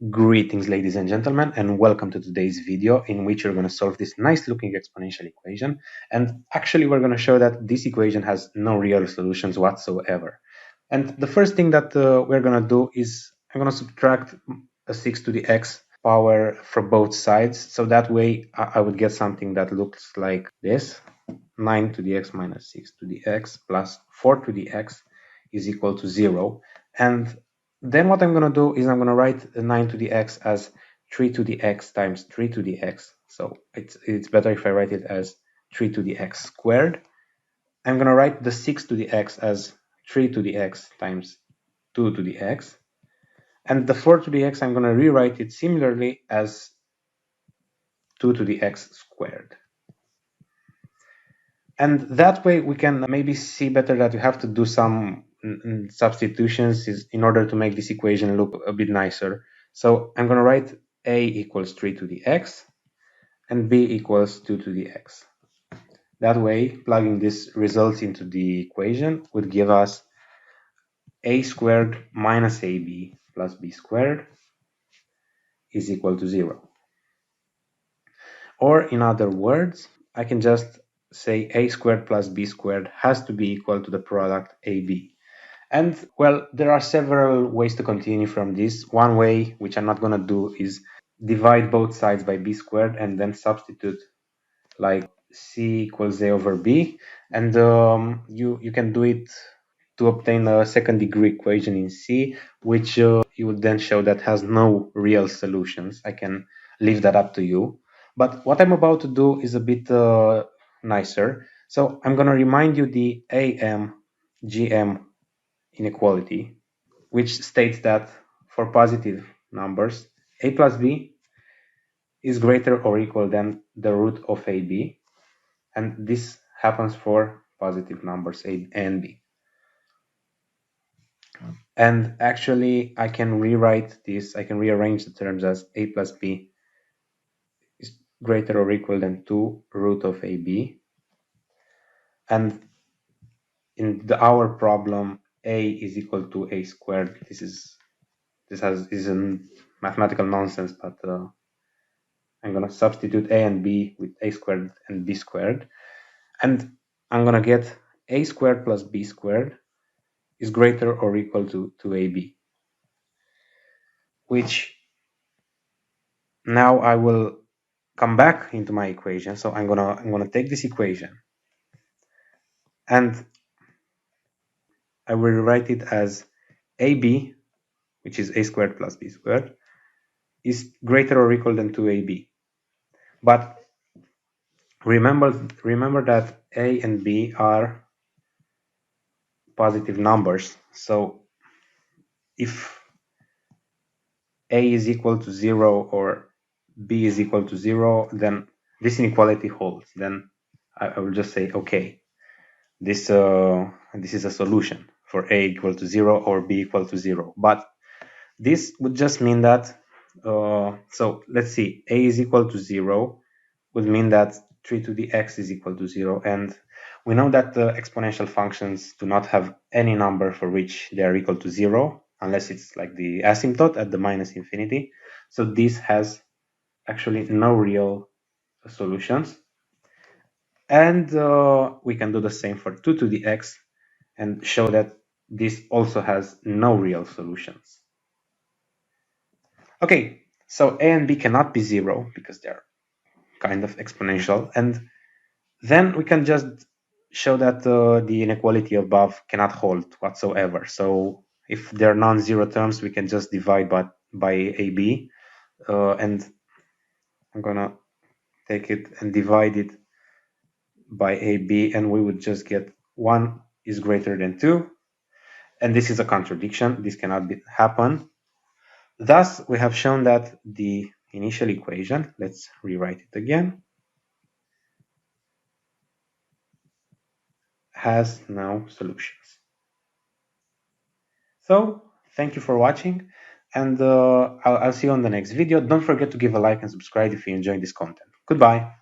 Greetings, ladies and gentlemen, and welcome to today's video in which we're going to solve this nice looking exponential equation. And actually, we're going to show that this equation has no real solutions whatsoever. And the first thing that we're going to do is I'm going to subtract a 6 to the x power from both sides. So that way I would get something that looks like this. 9 to the x minus 6 to the x plus 4 to the x is equal to 0. And then what I'm going to do is I'm going to write 9 to the x as 3 to the x times 3 to the x. So it's better if I write it as 3 to the x squared. I'm going to write the 6 to the x as 3 to the x times 2 to the x. And the 4 to the x, I'm going to rewrite it similarly as 2 to the x squared. And that way we can maybe see better that we have to do some substitutions in order to make this equation look a bit nicer. So I'm going to write a equals 3 to the x and b equals 2 to the x. That way, plugging these results into the equation would give us a squared minus ab plus b squared is equal to 0. Or in other words, I can just say a squared plus b squared has to be equal to the product ab. And well, there are several ways to continue from this. One way, which I'm not going to do, is divide both sides by b squared and then substitute like c equals a over b. And you can do it to obtain a second degree equation in C, which you would then show that has no real solutions. I can leave that up to you. But what I'm about to do is a bit nicer. So I'm going to remind you the AM-GM inequality, which states that for positive numbers, a plus b is greater or equal than the root of ab. And this happens for positive numbers a and b. And actually, I can rewrite this, I can rearrange the terms as a plus b is greater or equal than 2 root of ab. And in our problem, a is equal to a squared. This is a mathematical nonsense, but I'm going to substitute a and b with a squared and b squared. And I'm going to get a squared plus b squared is greater or equal to ab, which now I will come back into my equation. So I'm gonna take this equation and I will rewrite it as ab, which is a squared plus b squared, is greater or equal than 2ab. But remember that a and b are positive numbers. So if a is equal to 0 or b is equal to 0, then this inequality holds. Then I will just say, okay, this is a solution for a equal to 0 or b equal to 0. But this would just mean that, so let's see, a is equal to 0 would mean that 3 to the x is equal to 0. And we know that the exponential functions do not have any number for which they are equal to 0, unless it's like the asymptote at the minus infinity. So this has actually no real solutions. And we can do the same for 2 to the x and show that this also has no real solutions. Okay, so a and b cannot be 0 because they're kind of exponential. And then we can just show that the inequality above cannot hold whatsoever. So if they're non-zero terms, we can just divide by ab. And I'm going to take it and divide it by ab, and we would just get 1 is greater than 2. And this is a contradiction. This cannot happen. Thus, we have shown that the initial equation, let's rewrite it again, has no solutions. So, thank you for watching, and I'll see you on the next video. Don't forget to give a like and subscribe if you enjoyed this content. Goodbye.